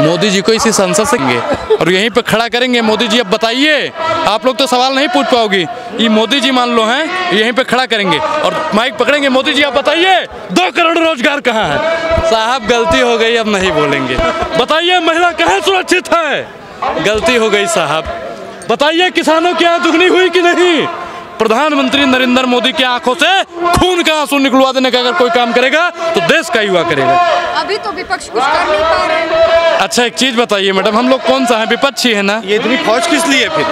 मोदी जी को इसी संसद से और यहीं पे खड़ा करेंगे। मोदी जी अब बताइए, आप लोग तो सवाल नहीं पूछ पाओगी, ये मोदी जी मान लो हैं, यहीं पे खड़ा करेंगे और माइक पकड़ेंगे। मोदी जी आप बताइए 2 करोड़ रोजगार कहाँ है? साहब गलती हो गई, अब नहीं बोलेंगे। बताइए महिला कहाँ सुरक्षित है? गलती हो गई साहब। बताइए किसानों की आय दुगनी हुई कि नहीं? प्रधानमंत्री नरेंद्र मोदी की आंखों से खून का आंसू निकलवा देने का अगर कोई काम करेगा तो देश का युवा करेगा। अभी तो विपक्ष कुछ कर नहीं पा रहे हैं। अच्छा एक चीज बताइए मैडम, हम लोग कौन सा है? विपक्षी है ना। ये इतनी फौज किस लिए फिर?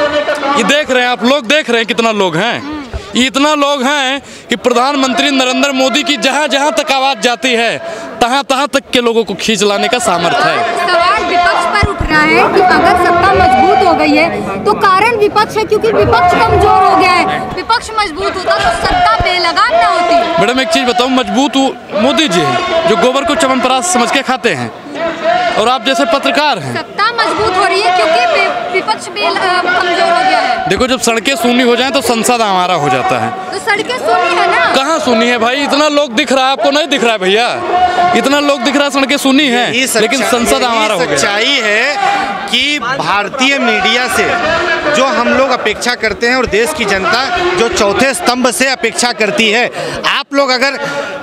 ये देख रहे हैं आप लोग, देख रहे हैं कितना लोग हैं। ये इतना लोग हैं कि प्रधानमंत्री नरेंद्र मोदी की जहाँ जहाँ तक आवाज जाती है तहाँ तहाँ तक के लोगों को खींच लाने का सामर्थ्य है। सवाल विपक्ष पर उठ रहा है कि अगर सत्ता मजबूत हो गई है तो कारण विपक्ष है, क्योंकि विपक्ष कमजोर हो गया है। विपक्ष मजबूत होता तो सत्ता बेलगाम न होती। मैडम एक चीज बताऊं, मजबूत मोदी जी हैं जो गोबर को च्यवनप्राश समझ के खाते हैं, और आप जैसे पत्रकार हैं। सत्ता मजबूत हो रही है क्योंकि विपक्ष कमजोर हो गया है। देखो जब सड़कें सूनी हो जाएं तो संसद हमारा हो जाता है। तो सड़कें सूनी है ना? कहाँ सूनी है भाई? इतना लोग दिख रहा है, आपको नहीं दिख रहा है भैया? इतना लोग दिख रहा है, सड़कें सूनी है, लेकिन संसद हमारा हो गया। सच्चाई है कि भारतीय मीडिया से जो हम लोग अपेक्षा करते हैं और देश की जनता जो चौथे स्तंभ से अपेक्षा करती है, आप लोग अगर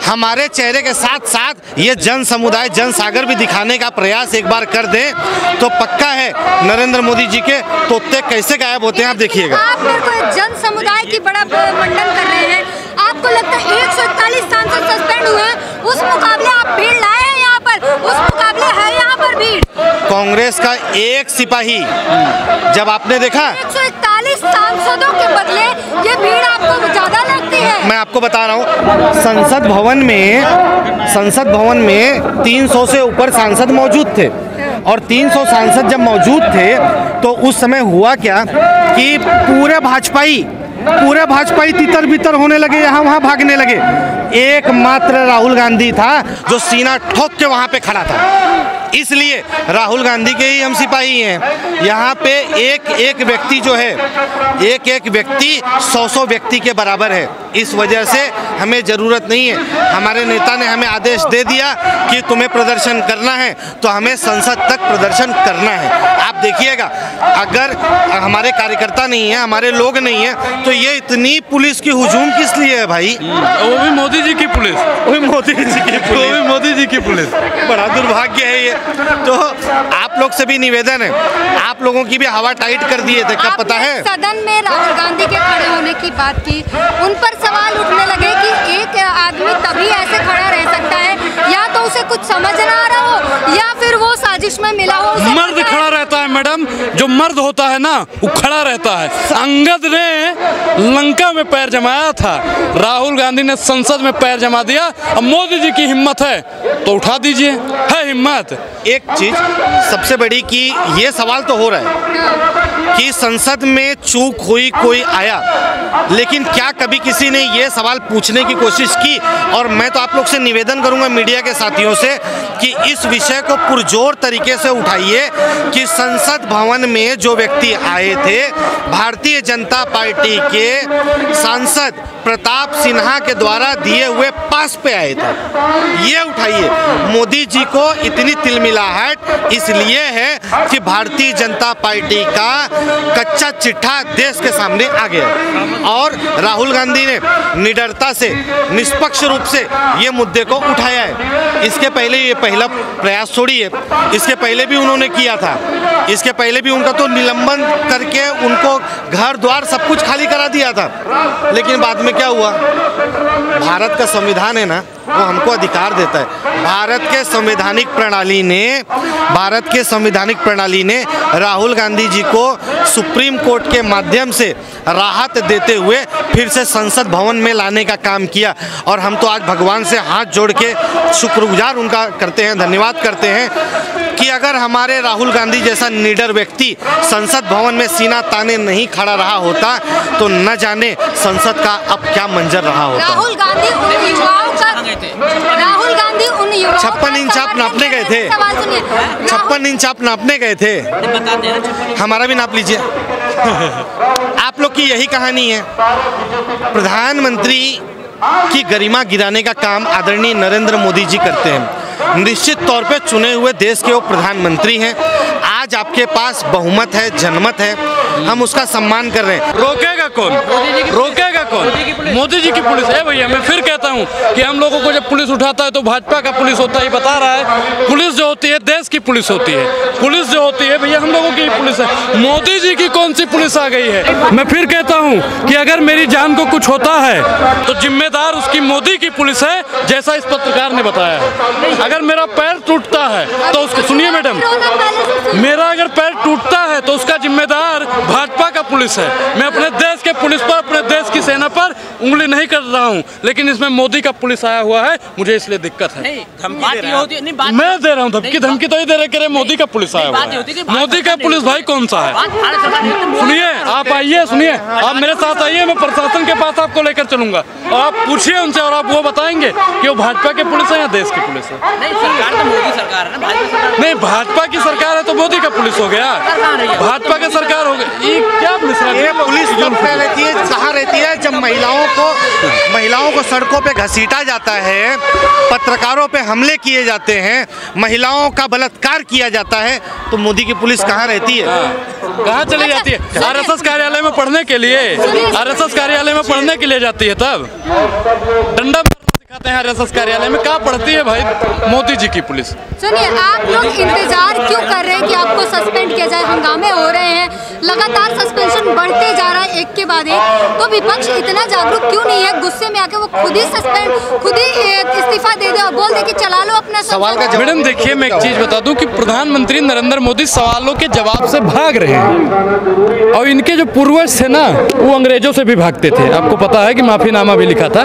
हमारे चेहरे के साथ साथ ये जन समुदाय जन सागर भी दिखाने का प्रयास एक बार कर दें तो पक्का है नरेंद्र मोदी जी के तोते कैसे गायब होते हैं आप देखिएगा। आप मेरे को जन समुदाय की बड़ा मंडन कर रहे हैं। आपको लगता है 141 सांसद सस्पेंड हुए हैं, उस मुकाबले आप भीड़ लाए हैं यहाँ पर, उस मुकाबले है यहाँ पर भीड़। कांग्रेस का एक सिपाही जब आपने देखा 141 सांसदों के बदले ये भीड़ आपको ज्यादा लगती है। मैं आपको बता रहा हूँ संसद भवन में 300 से ऊपर सांसद मौजूद थे और 300 सांसद जब मौजूद थे तो उस समय हुआ क्या कि पूरे भाजपाई तितर बितर होने लगे, यहाँ वहाँ भागने लगे। एकमात्र राहुल गांधी था जो सीना ठोक के वहाँ पे खड़ा था। इसलिए राहुल गांधी के ही हम सिपाही हैं। यहाँ पे एक व्यक्ति जो है, एक व्यक्ति 100 व्यक्ति के बराबर है। इस वजह से हमें ज़रूरत नहीं है। हमारे नेता ने हमें आदेश दे दिया कि तुम्हें प्रदर्शन करना है तो हमें संसद तक प्रदर्शन करना है। आप देखिएगा अगर हमारे कार्यकर्ता नहीं है, हमारे लोग नहीं है तो ये इतनी पुलिस की हुजूम किस लिए है भाई? वो भी मोदी जी की पुलिस, मोदी जी की पुलिस। बड़ा दुर्भाग्य है ये। तो आप लोग से भी निवेदन है, आप लोगों की भी हवा टाइट कर दिए थे, क्या पता है? सदन में राहुल गांधी के खड़े होने की बात की, उन पर सवाल उठने लगे कि एक आदमी तभी ऐसे खड़ा रह सकता है या तो उसे कुछ समझ ना आ रहा हो या फिर वो साजिश में मिला हो। मर्द खड़ा रहता है मैडम, जो मर्द होता है ना वो खड़ा रहता है। अंगद ने लंका में पैर जमाया था, राहुल गांधी ने संसद में पैर जमा दिया। अब मोदी जी की हिम्मत है तो उठा दीजिए, है हिम्मत। एक चीज सबसे बड़ी कि ये सवाल तो हो रहा है कि संसद में चूक हुई, कोई आया, लेकिन क्या कभी किसी ने ये सवाल पूछने की कोशिश की? और मैं तो आप लोग से निवेदन करूंगा मीडिया के साथियों से कि इस विषय को पुरजोर तरीके से उठाइए कि संसद भवन में जो व्यक्ति आए थे भारतीय जनता पार्टी के सांसद प्रताप सिन्हा के द्वारा दिए हुए पास पे आए थे, ये उठाइए। मोदी जी को इतनी तिलमिलाहट इसलिए है कि भारतीय जनता पार्टी का कच्चा चिट्ठा देश के सामने आ गया और राहुल गांधी ने निडरता से निष्पक्ष रूप से ये मुद्दे को उठाया है। इसके पहले ये पहला प्रयास थोड़ी है, इसके पहले भी उन्होंने किया था, इसके पहले भी उनका तो निलंबन करके उनको घर द्वार सब कुछ खाली करा दिया था। लेकिन बाद में क्या हुआ? भारत का संविधान है ना, वो हमको अधिकार देता है। भारत के संवैधानिक प्रणाली ने राहुल गांधी जी को सुप्रीम कोर्ट के माध्यम से राहत देते हुए फिर से संसद भवन में लाने का काम किया और हम तो आज भगवान से हाथ जोड़ के शुक्रगुजार उनका करते हैं, धन्यवाद करते हैं कि अगर हमारे राहुल गांधी जैसा निडर व्यक्ति संसद भवन में सीना ताने नहीं खड़ा रहा होता तो न जाने संसद का अब क्या मंजर रहा होता। राहुल गांधी उन युवाओं का 56 इंच आप नापने गए थे, 56 इंच आप नापने गए थे, हमारा भी नाप लीजिए। आप लोग की यही कहानी है। प्रधानमंत्री की गरिमा गिराने का काम आदरणीय नरेंद्र मोदी जी करते हैं। निश्चित तौर पे चुने हुए देश के वो प्रधानमंत्री हैं। आज आपके पास बहुमत है, जनमत है, हम उसका सम्मान कर रहे हैं। रोकेगा कौन? रोकेगा कौन? मोदी जी की पुलिस है भैया। मैं फिर कहता हूँ कि हम लोगों को जब पुलिस उठाता है तो भाजपा का पुलिस होता ही बता रहा है। पुलिस जो होती है देश की पुलिस होती है। पुलिस जो होती है भैया हम लोगों की पुलिस है। मोदी जी की कौन सी पुलिस आ गई है? मैं फिर कहता हूँ कि अगर मेरी जान को कुछ होता है तो जिम्मेदार उसकी मोदी की पुलिस है, जैसा इस पत्रकार ने बताया है। अगर मेरा पैर टूटता है तो उसको सुनिए मैडम, मेरा अगर पैर टूटता है तो उसका जिम्मेदार भाजपा का पुलिस है। मैं अपने देश के पुलिस पर, अपने देश की सेना पर उंगली नहीं कर रहा हूं, लेकिन इसमें मोदी का पुलिस आया हुआ है, मुझे इसलिए दिक्कत है। मैं दे रहा हूं धमकी। धमकी तो ही दे रहे कह रहे मोदी का पुलिस आया हुआ है। मोदी का पुलिस भाई कौन सा है? सुनिए, आप आइए, सुनिए, आप मेरे साथ आइए, मैं प्रशासन के पास आपको लेकर चलूंगा और आप पूछिए उनसे और आप वो बताएंगे कि वो भाजपा के पुलिस है या देश की पुलिस है। नहीं, सरकार तो मोदी सरकार है ना, भाजपा नहीं, भाजपा की सरकार है तो मोदी का पुलिस हो गया, भाजपा की सरकार हो गई। ये क्या मिश्रण? ये पुलिस कब पे रहती है, कहाँ रहती है? जब महिलाओं को सड़कों पे घसीटा जाता है, पत्रकारों पे हमले किए जाते हैं, महिलाओं का बलात्कार किया जाता है, तो मोदी की पुलिस कहाँ रहती है? कहाँ चली जाती है? आरएसएस कार्यालय में पढ़ने के लिए, आरएसएस कार्यालय में पढ़ने के लिए जाती है, तब डंडा सिखाते हैं आरएसएस कार्यालय में। कहाँ पढ़ती है भाई मोदी जी की पुलिस? सुनिए, आप लोग इंतजार क्यों कर रहे हैं कि आपको सस्पेंड किया जाए? हंगामे हो रहे हैं, लगातार सस्पेंशन बढ़ते जा रहा है एक के बाद एक, तो विपक्ष इतना जागरूक क्यों नहीं है? गुस्से में आके वो खुद ही इस्तीफा दे दे और बोल दे कि चला लो अपना सवाल का जवाब। मैडम देखिए, मैं एक चीज बता दूं कि प्रधानमंत्री नरेंद्र मोदी सवालों के जवाब से भाग रहे हैं और इनके जो पूर्वज थे ना, वो अंग्रेजों से भी भागते थे। आपको पता है कि माफीनामा भी लिखा था।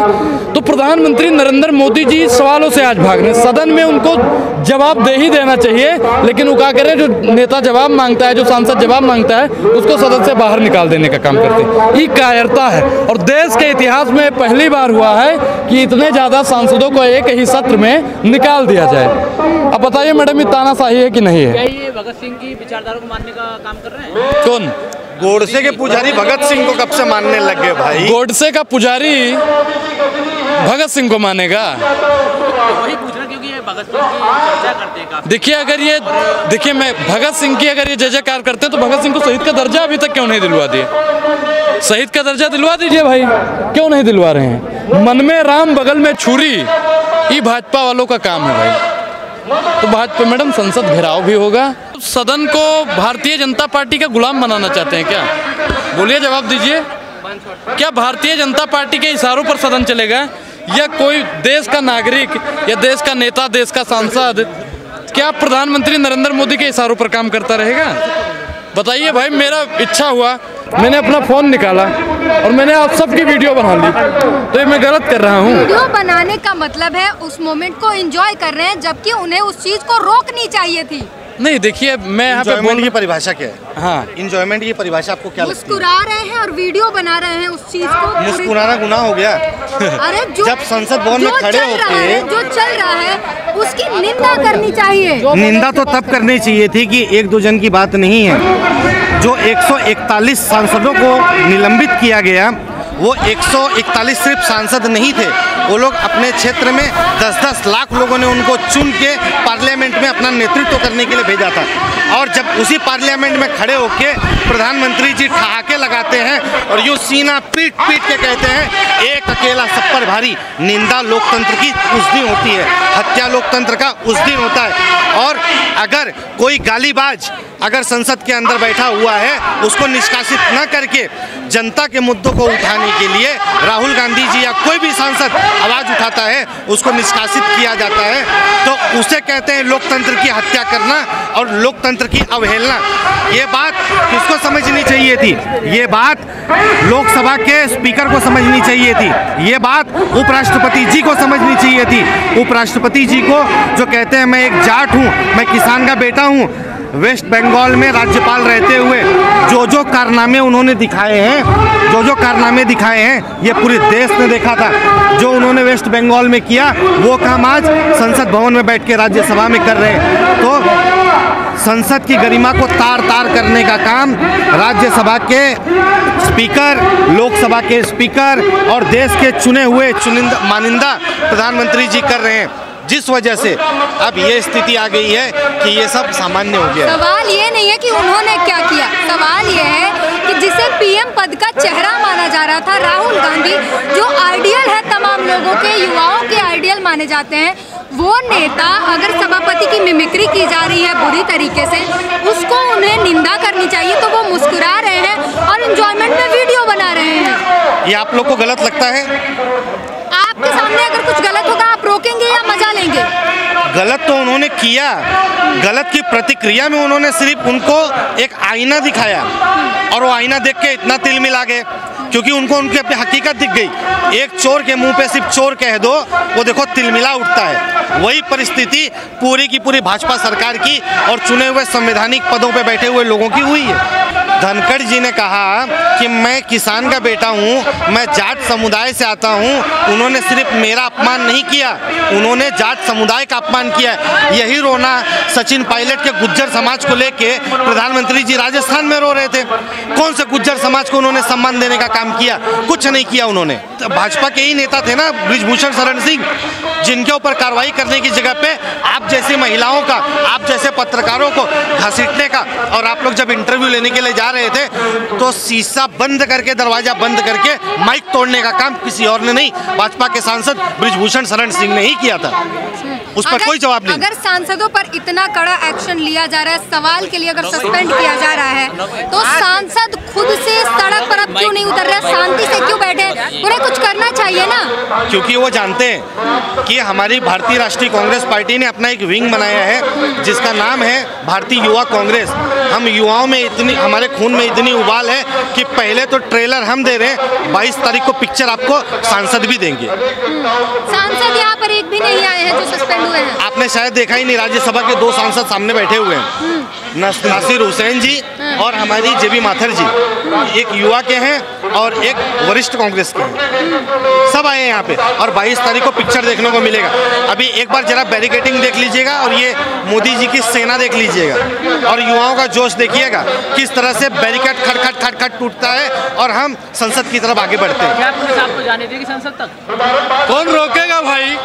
तो प्रधानमंत्री नरेंद्र मोदी जी सवालों से आज भाग रहे हैं। सदन में उनको जवाब दे ही देना चाहिए, लेकिन वो क्या करें, जो नेता जवाब मांगता है, जो सांसद जवाब मांगता है, उसको सदन से बाहर निकाल देने का काम करते हैं। ये कायरता है और देश के इतिहास में पहली बार हुआ है कि इतने ज्यादा सांसदों को एक ही सत्र में निकाल दिया जाए। अब बताइए मैडम, ये तानाशाही है कि नहीं है? क्या ये भगत सिंह की विचारधारा को मानने का काम कर रहे हैं? कौन? गोडसे के पुजारी भगत सिंह को कब से मानने लग गए भाई? गोडसे का पुजारी भगत सिंह को मानेगा? वही पूछ रहा, क्योंकि ये भगत सिंह की चर्चा करते हैं काफी। देखिए, अगर ये देखिए, मैं भगत सिंह की अगर ये जय जयकार करते हैं तो भगत सिंह को शहीद का दर्जा अभी तक क्यों नहीं दिलवा दिए? शहीद का दर्जा दिलवा दीजिए भाई, क्यों नहीं दिलवा रहे हैं? मन में राम बगल में छुरी, ये भाजपा वालों का काम है भाई। तो भाजपा मैडम संसद घेराव भी होगा। सदन को भारतीय जनता पार्टी का गुलाम बनाना चाहते हैं क्या? बोलिए, जवाब दीजिए। क्या भारतीय जनता पार्टी के इशारों पर सदन चलेगा या कोई देश का नागरिक या देश का नेता, देश का सांसद क्या प्रधानमंत्री नरेंद्र मोदी के इशारों पर काम करता रहेगा? बताइए भाई। मेरा इच्छा हुआ, मैंने अपना फोन निकाला और मैंने आप सबकी वीडियो बना ली, तो ये मैं गलत कर रहा हूँ? वीडियो बनाने का मतलब है उस मोमेंट को एंजॉय कर रहे हैं, जबकि उन्हें उस चीज को रोकनी चाहिए थी। नहीं, देखिए, मैं यहाँ पे एंजॉयमेंट की परिभाषा क्या है? हाँ, एंजॉयमेंट की परिभाषा आपको क्या लगती है? मुस्कुरा रहे हैं और वीडियो बना रहे हैं उस चीज को। मुस्कुराना गुनाह हो गया? अरे जब संसद भवन में खड़े होके जो चल रहा है उसकी निंदा करनी चाहिए। निंदा तो तब करनी चाहिए थी कि एक दो जन की बात नहीं है। जो 141 सांसदों को निलंबित किया गया, वो 141 सिर्फ सांसद नहीं थे, वो लोग अपने क्षेत्र में 10-10 लाख लोगों ने उनको चुन के पार्लियामेंट में अपना नेतृत्व करने के लिए भेजा था। और जब उसी पार्लियामेंट में खड़े होके प्रधानमंत्री जी ठहाके लगाते हैं और यूँ सीना पीट पीट के कहते हैं एक अकेला सब पर भारी। निंदा लोकतंत्र की उस दिन होती है, हत्या लोकतंत्र का उस दिन होता है। और अगर कोई गालीबाज अगर संसद के अंदर बैठा हुआ है, उसको निष्कासित न करके जनता के मुद्दों को उठाने के लिए राहुल गांधी जी या कोई भी सांसद आवाज़ उठाता है, उसको निष्कासित किया जाता है, तो उसे कहते हैं लोकतंत्र की हत्या करना और लोकतंत्र की अवहेलना। ये बात किसको समझनी चाहिए थी? ये बात लोकसभा के स्पीकर को समझनी चाहिए थी। ये बात उपराष्ट्रपति जी को समझनी चाहिए थी। उपराष्ट्रपति जी को जो कहते हैं मैं एक जाट हूँ, मैं किसान का बेटा हूँ, वेस्ट बंगाल में राज्यपाल रहते हुए जो कारनामे उन्होंने दिखाए हैं, जो कारनामे दिखाए हैं, ये पूरे देश ने देखा था। जो उन्होंने वेस्ट बंगाल में किया, वो काम आज संसद भवन में बैठ के राज्यसभा में कर रहे हैं। तो संसद की गरिमा को तार तार करने का काम राज्यसभा के स्पीकर, लोकसभा के स्पीकर और देश के चुने हुए मानिंदा प्रधानमंत्री जी कर रहे हैं। जिस वजह से अब ये स्थिति आ गई है कि ये सब सामान्य हो गया है। सवाल ये नहीं है कि उन्होंने क्या किया, सवाल ये है कि जिसे पीएम पद का चेहरा माना जा रहा था, राहुल गांधी, जो आइडियल है तमाम लोगों के, युवाओं के आइडियल माने जाते हैं, वो नेता अगर सभापति की मिमिक्री की जा रही है बुरी तरीके से, उसको उन्हें निंदा करनी चाहिए। तो वो मुस्कुरा रहे हैं और एंजॉयमेंट में वीडियो बना रहे हैं। ये आप लोग को गलत लगता है? आपके सामने अगर कुछ गलत होगा आप रोकेंगे या मजा लेंगे? गलत तो उन्होंने किया, गलत की प्रतिक्रिया में उन्होंने सिर्फ उनको एक आईना दिखाया और वो आईना देख के इतना तिल मिला गए क्योंकि उनको उनकी अपनी हकीकत दिख गई। एक चोर के मुंह पे सिर्फ चोर कह दो, वो देखो तिलमिला उठता है। वही परिस्थिति पूरी की पूरी भाजपा सरकार की और चुने हुए संवैधानिक पदों पे बैठे हुए लोगों की हुई है। धनखड़ जी ने कहा कि मैं किसान का बेटा हूं, मैं जाट समुदाय से आता हूं। उन्होंने सिर्फ मेरा अपमान नहीं किया, उन्होंने जाट समुदाय का अपमान किया। यही रोना सचिन पायलट के गुज्जर समाज को लेके प्रधानमंत्री जी राजस्थान में रो रहे थे। कौन से गुज्जर समाज को उन्होंने सम्मान देने का काम किया? कुछ नहीं किया उन्होंने। तो भाजपा के ही नेता थे ना बृजभूषण शरण सिंह, जिनके ऊपर कार्रवाई करने की जगह पे आप जैसी महिलाओं का, आप जैसे पत्रकारों को घसीटने का, और आप लोग जब इंटरव्यू लेने के लिए जा रहे थे तो शीशा बंद करके, दरवाजा बंद करके माइक तोड़ने का काम किसी और ने नहीं, भाजपा के सांसद बृजभूषण शरण सिंह ने ही किया था। उस पर कोई जवाब नहीं। अगर सांसदों पर इतना कड़ा एक्शन लिया जा रहा है, सवाल के लिए अगर सस्पेंड किया जा रहा है, तो सांसद खुद से सड़क पर अब क्यों नहीं उतर रहे, शांति से क्यों बैठे? उन्हें कुछ करना चाहिए ना। क्योंकि वो जानते हैं कि हमारी भारतीय राष्ट्रीय कांग्रेस पार्टी ने अपना एक विंग बनाया है जिसका नाम है भारतीय युवा कांग्रेस। हम युवाओं में इतनी, हमारे खून में इतनी उबाल है कि पहले तो ट्रेलर हम दे रहे हैं, 22 तारीख को पिक्चर आपको सांसद भी देंगे। सांसद यहाँ पर एक भी नहीं आए हैं जो सस्पेंड हुए हैं। आपने शायद देखा ही नहीं, राज्यसभा के 2 सांसद सामने बैठे हुए हैं, नासिर हुसैन जी और हमारी जेबी माथुर जी। एक युवा के हैं और एक वरिष्ठ कांग्रेस के हैं। सब आए हैं यहाँ पे और 22 तारीख को पिक्चर देखने को मिलेगा। अभी एक बार जरा बैरिकेडिंग देख लीजिएगा और ये मोदी जी की सेना देख लीजिएगा और युवाओं का जोश देखिएगा किस तरह से बैरिकेड खटखट खटखट टूटता है और हम संसद की तरफ आगे बढ़ते हैं। क्या पुलिस आपको जाने देगी संसद तक? कौन रोकेगा भाई?